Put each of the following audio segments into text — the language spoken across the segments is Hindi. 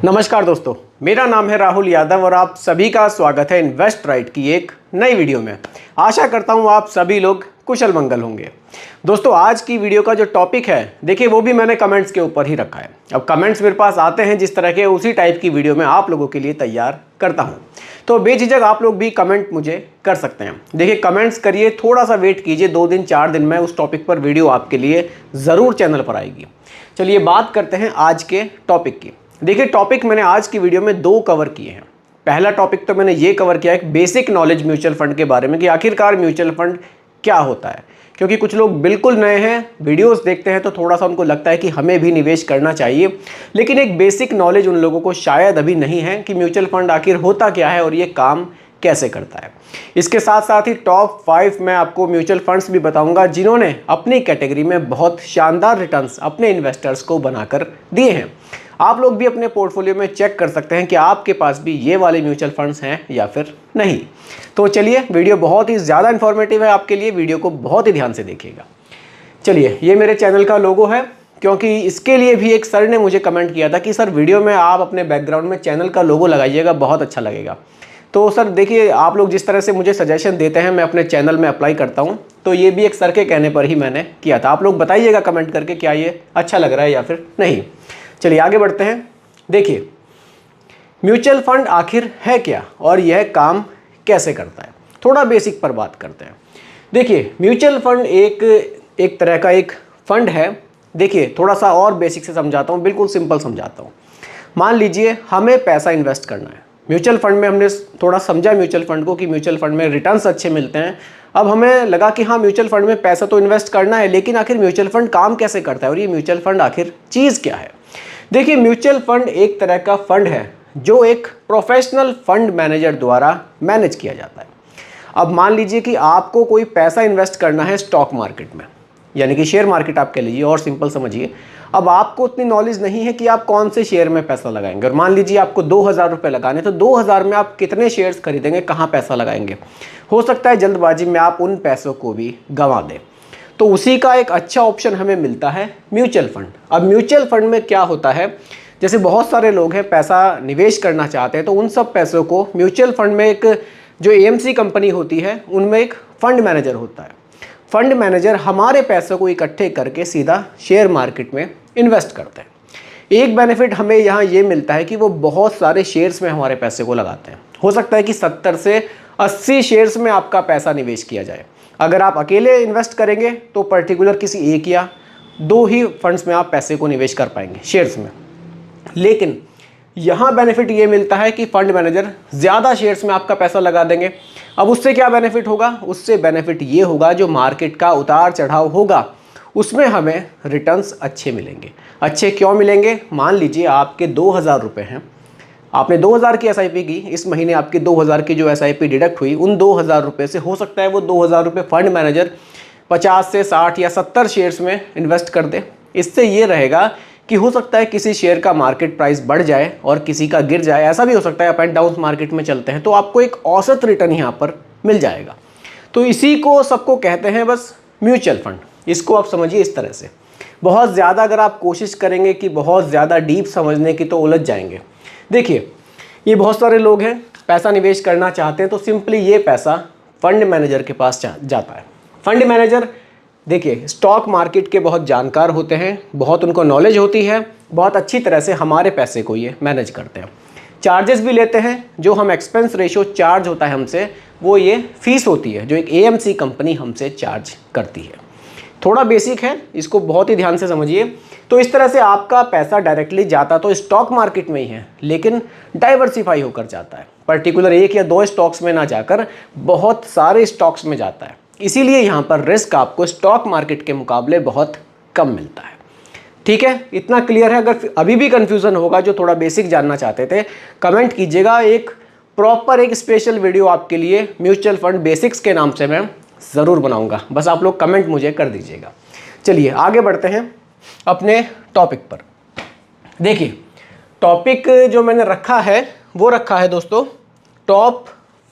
नमस्कार दोस्तों, मेरा नाम है राहुल यादव और आप सभी का स्वागत है इन्वेस्ट राइट की एक नई वीडियो में। आशा करता हूं आप सभी लोग कुशल मंगल होंगे। दोस्तों, आज की वीडियो का जो टॉपिक है, देखिए वो भी मैंने कमेंट्स के ऊपर ही रखा है। अब कमेंट्स मेरे पास आते हैं जिस तरह के, उसी टाइप की वीडियो मैं आप लोगों के लिए तैयार करता हूँ। तो बेझिझक आप लोग भी कमेंट मुझे कर सकते हैं। देखिए कमेंट्स करिए, थोड़ा सा वेट कीजिए, 2 दिन 4 दिन में उस टॉपिक पर वीडियो आपके लिए ज़रूर चैनल पर आएगी। चलिए बात करते हैं आज के टॉपिक की। देखिए टॉपिक मैंने आज की वीडियो में 2 कवर किए हैं। पहला टॉपिक तो मैंने ये कवर किया है बेसिक नॉलेज म्यूचुअल फंड के बारे में कि आखिरकार म्यूचुअल फंड क्या होता है। क्योंकि कुछ लोग बिल्कुल नए हैं, वीडियोस देखते हैं तो थोड़ा सा उनको लगता है कि हमें भी निवेश करना चाहिए, लेकिन एक बेसिक नॉलेज उन लोगों को शायद अभी नहीं है कि म्यूचुअल फंड आखिर होता क्या है और ये काम कैसे करता है। इसके साथ साथ ही टॉप 5 मैं आपको म्यूचुअल फंड्स भी बताऊंगा जिन्होंने अपनी कैटेगरी में बहुत शानदार रिटर्न्स अपने इन्वेस्टर्स को बनाकर दिए हैं। आप लोग भी अपने पोर्टफोलियो में चेक कर सकते हैं कि आपके पास भी ये वाले म्यूचुअल फंड्स हैं या फिर नहीं। तो चलिए, वीडियो बहुत ही ज़्यादा इन्फॉर्मेटिव है आपके लिए, वीडियो को बहुत ही ध्यान से देखिएगा। चलिए, ये मेरे चैनल का लोगो है, क्योंकि इसके लिए भी एक सर ने मुझे कमेंट किया था कि सर वीडियो में आप अपने बैकग्राउंड में चैनल का लोगो लगाइएगा, बहुत अच्छा लगेगा। तो सर देखिए, आप लोग जिस तरह से मुझे सजेशन देते हैं मैं अपने चैनल में अप्लाई करता हूँ, तो ये भी एक सर के कहने पर ही मैंने किया था। आप लोग बताइएगा कमेंट करके क्या ये अच्छा लग रहा है या फिर नहीं। चलिए आगे बढ़ते हैं। देखिए म्यूचुअल फंड आखिर है क्या और यह काम कैसे करता है, थोड़ा बेसिक पर बात करते हैं। देखिए म्यूचुअल फंड एक तरह का एक फंड है। देखिए थोड़ा सा और बेसिक से समझाता हूँ, बिल्कुल सिंपल समझाता हूँ। मान लीजिए हमें पैसा इन्वेस्ट करना है म्यूचुअल फंड में। हमने थोड़ा समझा म्यूचुअल फंड को कि म्यूचुअल फंड में रिटर्न्स अच्छे मिलते हैं। अब हमें लगा कि हाँ, म्यूचुअल फंड में पैसा तो इन्वेस्ट करना है, लेकिन आखिर म्यूचुअल फंड काम कैसे करता है और ये म्यूचुअल फंड आखिर चीज़ क्या है। देखिए म्यूचुअल फंड एक तरह का फंड है जो एक प्रोफेशनल फंड मैनेजर द्वारा मैनेज किया जाता है। अब मान लीजिए कि आपको कोई पैसा इन्वेस्ट करना है स्टॉक मार्केट में, यानी कि शेयर मार्केट आप कह लीजिए और सिंपल समझिए। अब आपको उतनी नॉलेज नहीं है कि आप कौन से शेयर में पैसा लगाएंगे, और मान लीजिए आपको 2000 रुपये लगाने, तो 2000 में आप कितने शेयर्स खरीदेंगे, कहाँ पैसा लगाएंगे। हो सकता है जल्दबाजी में आप उन पैसों को भी गंवा दें। तो उसी का एक अच्छा ऑप्शन हमें मिलता है म्यूचुअल फंड। अब म्यूचुअल फंड में क्या होता है, जैसे बहुत सारे लोग हैं पैसा निवेश करना चाहते हैं, तो उन सब पैसों को म्यूचुअल फंड में एक जो एएमसी कंपनी होती है उनमें एक फंड मैनेजर होता है। फंड मैनेजर हमारे पैसों को इकट्ठे करके सीधा शेयर मार्केट में इन्वेस्ट करते हैं। एक बेनिफिट हमें यहाँ ये मिलता है कि वो बहुत सारे शेयर्स में हमारे पैसे को लगाते हैं। हो सकता है कि 70 से 80 शेयर्स में आपका पैसा निवेश किया जाए। अगर आप अकेले इन्वेस्ट करेंगे तो पर्टिकुलर किसी एक या 2 ही फंड्स में आप पैसे को निवेश कर पाएंगे, शेयर्स में। लेकिन यहाँ बेनिफिट ये मिलता है कि फंड मैनेजर ज़्यादा शेयर्स में आपका पैसा लगा देंगे। अब उससे क्या बेनिफिट होगा, उससे बेनिफिट ये होगा जो मार्केट का उतार चढ़ाव होगा उसमें हमें रिटर्न्स अच्छे मिलेंगे। अच्छे क्यों मिलेंगे, मान लीजिए आपके 2000 रुपये हैं, आपने 2000 की एसआईपी की, इस महीने आपकी 2000 की जो एसआईपी डिडक्ट हुई, उन 2000 रुपये से हो सकता है वो 2000 रुपये फंड मैनेजर 50 से 60 या 70 शेयर्स में इन्वेस्ट कर दे। इससे ये रहेगा कि हो सकता है किसी शेयर का मार्केट प्राइस बढ़ जाए और किसी का गिर जाए, ऐसा भी हो सकता है, अप एंड डाउन मार्केट में चलते हैं, तो आपको एक औसत रिटर्न यहाँ पर मिल जाएगा। तो इसी को सबको कहते हैं बस म्यूचुअल फंड। इसको आप समझिए इस तरह से। बहुत ज़्यादा अगर आप कोशिश करेंगे कि बहुत ज़्यादा डीप समझने की, तो उलझ जाएंगे। देखिए ये बहुत सारे लोग हैं पैसा निवेश करना चाहते हैं, तो सिंपली ये पैसा फंड मैनेजर के पास जाता है। फंड मैनेजर देखिए स्टॉक मार्केट के बहुत जानकार होते हैं, बहुत उनको नॉलेज होती है, बहुत अच्छी तरह से हमारे पैसे को ये मैनेज करते हैं। चार्जेस भी लेते हैं, जो हम एक्सपेंस रेशो चार्ज होता है हमसे, वो ये फीस होती है जो एक एएमसी कंपनी हमसे चार्ज करती है। थोड़ा बेसिक है, इसको बहुत ही ध्यान से समझिए। तो इस तरह से आपका पैसा डायरेक्टली जाता तो स्टॉक मार्केट में ही है, लेकिन डाइवर्सिफाई होकर जाता है। पर्टिकुलर 1 या 2 स्टॉक्स में ना जाकर बहुत सारे स्टॉक्स में जाता है। इसीलिए यहाँ पर रिस्क आपको स्टॉक मार्केट के मुकाबले बहुत कम मिलता है। ठीक है, इतना क्लियर है। अगर अभी भी कन्फ्यूज़न होगा, जो थोड़ा बेसिक जानना चाहते थे, कमेंट कीजिएगा। एक प्रॉपर एक स्पेशल वीडियो आपके लिए म्यूचुअल फंड बेसिक्स के नाम से मैं ज़रूर बनाऊंगा, बस आप लोग कमेंट मुझे कर दीजिएगा। चलिए आगे बढ़ते हैं अपने टॉपिक पर। देखिए टॉपिक जो मैंने रखा है वो रखा है दोस्तों top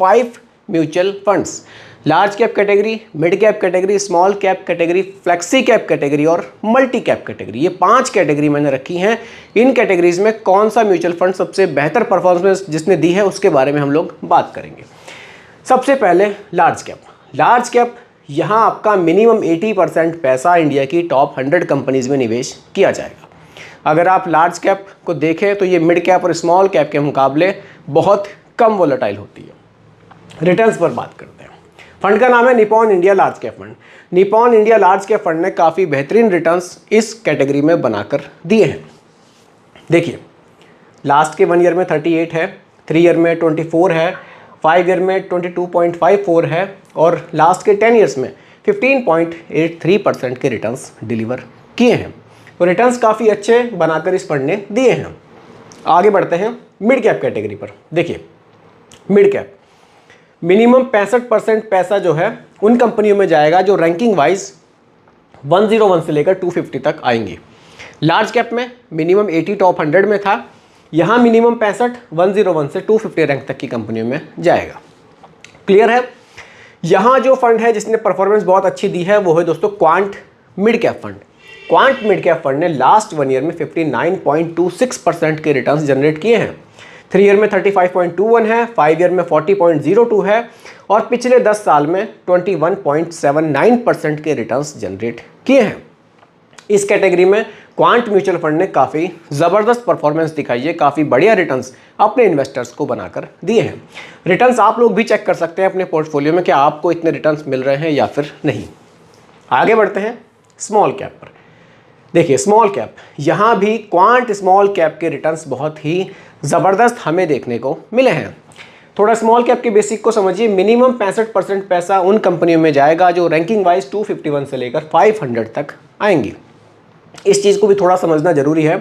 5 mutual funds large cap category, mid cap category, small cap category, flexi cap category और मल्टी कैप कैटेगरी, ये 5 कैटेगरी मैंने रखी हैं। इन कैटेगरीज में कौन सा म्यूचुअल फंड सबसे बेहतर परफॉर्मेंस जिसने दी है उसके बारे में हम लोग बात करेंगे। सबसे पहले लार्ज कैप। लार्ज कैप, यहाँ आपका मिनिमम 80% पैसा इंडिया की टॉप 100 कंपनीज में निवेश किया जाएगा। अगर आप लार्ज कैप को देखें तो ये मिड कैप और स्मॉल कैप के मुकाबले बहुत कम वोलेटाइल होती है। रिटर्न्स पर बात करते हैं। फंड का नाम है Nippon India large cap fund. Nippon India large cap fund ने काफ़ी बेहतरीन रिटर्न्स इस कैटेगरी में बनाकर दिए हैं। देखिए, लास्ट के 1 ईयर में 38 है, 3 ईयर में 24 है, 5 ईयर में 22.54 है और लास्ट के 10 ईयर्स में 15.83% के रिटर्न्स डिलीवर किए हैं। तो रिटर्न्स काफ़ी अच्छे बनाकर इस फंड ने दिए हैं। आगे बढ़ते हैं मिड कैप कैटेगरी पर। देखिए, मिड कैप मिनिमम 65% पैसा जो है उन कंपनियों में जाएगा जो रैंकिंग वाइज 101 से लेकर 250 तक आएंगी। लार्ज कैप में मिनिमम 80 टॉप 100 में था, यहाँ मिनिमम 65 101 से 250 रैंक तक की कंपनियों में जाएगा। क्लियर है। यहाँ जो फंड है जिसने परफॉर्मेंस बहुत अच्छी दी है वो है दोस्तों quant mid cap fund. Quant mid cap fund ने लास्ट 1 ईयर में 59.26% के रिटर्न्स जनरेट किए हैं। 3 ईयर में 35.21 है, 5 ईयर में 40.02 है और पिछले 10 साल में 21.79% के रिटर्न्स जनरेट किए हैं। इस कैटेगरी में क्वांट म्यूचुअल फंड ने काफ़ी ज़बरदस्त परफॉर्मेंस दिखाई है, काफ़ी बढ़िया रिटर्न्स अपने इन्वेस्टर्स को बनाकर दिए हैं। रिटर्न्स आप लोग भी चेक कर सकते हैं अपने पोर्टफोलियो में कि आपको इतने रिटर्न्स मिल रहे हैं या फिर नहीं। आगे बढ़ते हैं स्मॉल कैप पर। देखिए, स्मॉल कैप, यहाँ भी क्वांट स्मॉल कैप के रिटर्न्स बहुत ही ज़बरदस्त हमें देखने को मिले हैं। थोड़ा स्मॉल कैप के बेसिक को समझिए। मिनिमम 65% पैसा उन कंपनियों में जाएगा जो रैंकिंग वाइज 251 से लेकर 500 तक आएंगी। इस चीज़ को भी थोड़ा समझना ज़रूरी है।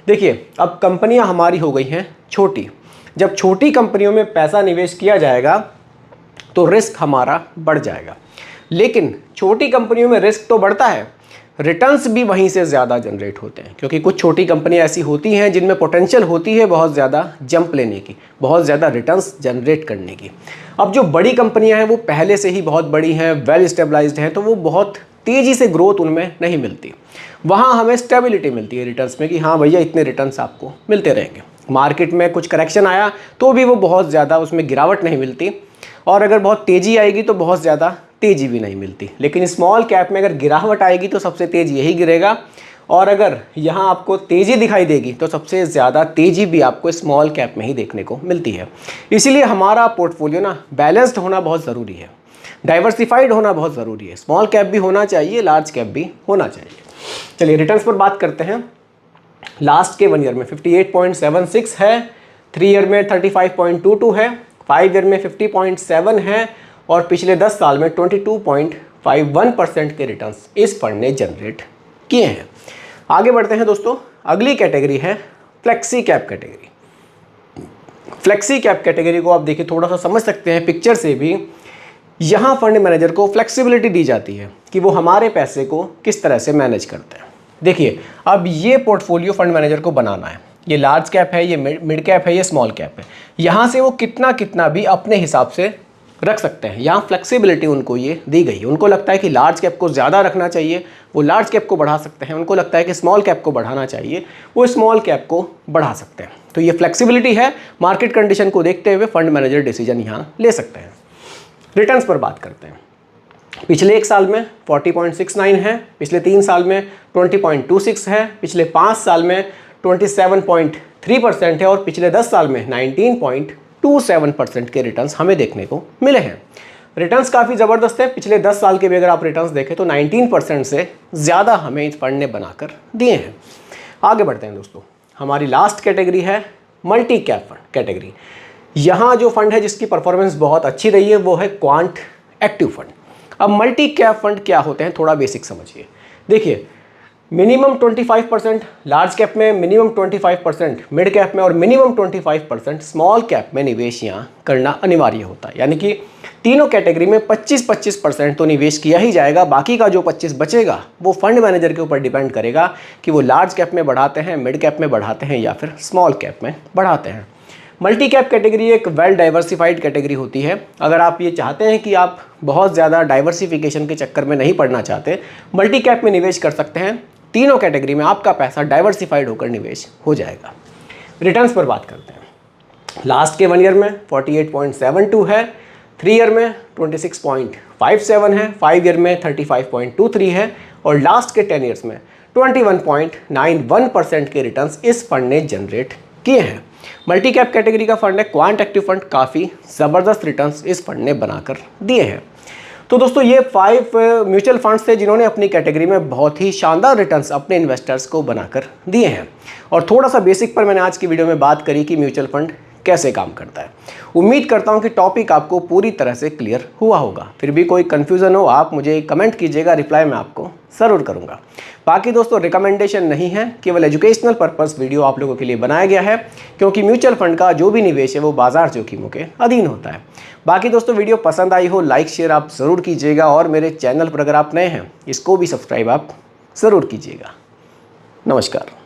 देखिए, अब कंपनियां हमारी हो गई हैं छोटी। जब छोटी कंपनियों में पैसा निवेश किया जाएगा तो रिस्क हमारा बढ़ जाएगा, लेकिन छोटी कंपनियों में रिस्क तो बढ़ता है, रिटर्न्स भी वहीं से ज़्यादा जनरेट होते हैं, क्योंकि कुछ छोटी कंपनियां ऐसी होती हैं जिनमें पोटेंशियल होती है बहुत ज़्यादा जंप लेने की, बहुत ज़्यादा रिटर्न्स जनरेट करने की। अब जो बड़ी कंपनियां हैं वो पहले से ही बहुत बड़ी हैं, वेल स्टेबलाइज्ड हैं, तो वो बहुत तेज़ी से ग्रोथ उनमें नहीं मिलती। वहाँ हमें स्टेबिलिटी मिलती है रिटर्न्स में कि हाँ भैया, इतने रिटर्न्स आपको मिलते रहेंगे। मार्केट में कुछ करेक्शन आया तो भी वो बहुत ज़्यादा उसमें गिरावट नहीं मिलती, और अगर बहुत तेज़ी आएगी तो बहुत ज़्यादा तेज़ी भी नहीं मिलती। लेकिन स्मॉल कैप में अगर गिरावट आएगी तो सबसे तेज़ यही गिरेगा, और अगर यहाँ आपको तेज़ी दिखाई देगी तो सबसे ज़्यादा तेज़ी भी आपको स्मॉल कैप में ही देखने को मिलती है। इसीलिए हमारा पोर्टफोलियो ना बैलेंस्ड होना बहुत ज़रूरी है, डाइवर्सिफाइड होना बहुत ज़रूरी है। स्मॉल कैप भी होना चाहिए, लार्ज कैप भी होना चाहिए। चलिए रिटर्न्स पर बात करते हैं। लास्ट के 1 ईयर में 58.76 है, 3 ईयर में 35.22 है, 5 ईयर में 50.7 है और पिछले 10 साल में 22.51% के रिटर्न्स इस फंड ने जनरेट किए हैं। आगे बढ़ते हैं दोस्तों। अगली कैटेगरी है flexi cap category. Flexi cap category को आप देखिए, थोड़ा सा समझ सकते हैं पिक्चर से भी। यहाँ फंड मैनेजर को फ्लेक्सिबिलिटी दी जाती है कि वो हमारे पैसे को किस तरह से मैनेज करते हैं। देखिए, अब ये पोर्टफोलियो फंड मैनेजर को बनाना है। ये लार्ज कैप है, ये मिड कैप है, ये स्मॉल कैप है। यहाँ से वो कितना भी अपने हिसाब से रख सकते हैं। यहाँ फ्लेक्सिबिलिटी उनको ये दी गई है। उनको लगता है कि लार्ज कैप को ज़्यादा रखना चाहिए, वो लार्ज कैप को बढ़ा सकते हैं। उनको लगता है कि स्मॉल कैप को बढ़ाना चाहिए, वो स्मॉल कैप को बढ़ा सकते हैं। तो ये फ्लेक्सिबिलिटी है। मार्केट कंडीशन को देखते हुए फंड मैनेजर डिसीजन यहाँ ले सकते हैं। रिटर्न्स पर बात करते हैं। पिछले 1 साल में 40.69 है, पिछले 3 साल में 20.26 है, पिछले 5 साल में 27.3% है और पिछले 10 साल में 19.27% के रिटर्न्स हमें देखने को मिले हैं। रिटर्न्स काफ़ी ज़बरदस्त है। पिछले 10 साल के भी अगर आप रिटर्न्स देखें तो 19% से ज़्यादा हमें इस फंड ने बनाकर दिए हैं। आगे बढ़ते हैं दोस्तों। हमारी लास्ट कैटेगरी है मल्टी कैप फंड कैटेगरी। यहाँ जो फंड है जिसकी परफॉर्मेंस बहुत अच्छी रही है वो है क्वांट एक्टिव फंड। अब मल्टी कैप फंड क्या होते हैं, थोड़ा बेसिक समझिए। देखिए, मिनिमम 25% लार्ज कैप में, मिनिमम 25% मिड कैप में और मिनिमम 25% स्मॉल कैप में निवेश यहाँ करना अनिवार्य होता है। यानी कि तीनों कैटेगरी में 25% तो निवेश किया ही जाएगा। बाकी का जो 25 बचेगा वो फंड मैनेजर के ऊपर डिपेंड करेगा कि वो लार्ज कैप में बढ़ाते हैं, मिड कैप में बढ़ाते हैं या फिर स्मॉल कैप में बढ़ाते हैं। मल्टी कैप कैटेगरी एक वेल डाइवर्सिफाइड कैटेगरी होती है। अगर आप ये चाहते हैं कि आप बहुत ज़्यादा डाइवर्सिफिकेशन के चक्कर में नहीं पड़ना चाहते, मल्टी कैप में निवेश कर सकते हैं। तीनों कैटेगरी में आपका पैसा डाइवर्सिफाइड होकर निवेश हो जाएगा। रिटर्न्स पर बात करते हैं। लास्ट के 1 ईयर में 48.72 है, 3 ईयर में 26.57 है, 5 ईयर में 35.23 है और लास्ट के 10 ईयर्स में 21.91% के रिटर्न्स इस फंड ने जनरेट किए हैं। मल्टी कैप कैटेगरी का फंड है, क्वांट एक्टिव फंड, काफ़ी ज़बरदस्त रिटर्न्स इस फंड ने बनाकर दिए हैं। तो दोस्तों ये 5 म्यूचुअल फंड्स थे जिन्होंने अपनी कैटेगरी में बहुत ही शानदार रिटर्न्स अपने इन्वेस्टर्स को बनाकर दिए हैं। और थोड़ा सा बेसिक पर मैंने आज की वीडियो में बात करी कि म्यूचुअल फंड कैसे काम करता है। उम्मीद करता हूं कि टॉपिक आपको पूरी तरह से क्लियर हुआ होगा। फिर भी कोई कन्फ्यूज़न हो आप मुझे कमेंट कीजिएगा, रिप्लाई मैं आपको ज़रूर करूंगा। बाकी दोस्तों रिकमेंडेशन नहीं है, केवल एजुकेशनल पर्पस वीडियो आप लोगों के लिए बनाया गया है, क्योंकि म्यूचुअल फंड का जो भी निवेश है वो बाजार जोखिमों के अधीन होता है। बाकी दोस्तों वीडियो पसंद आई हो लाइक शेयर आप ज़रूर कीजिएगा और मेरे चैनल पर अगर आप नए हैं इसको भी सब्सक्राइब आप ज़रूर कीजिएगा। नमस्कार।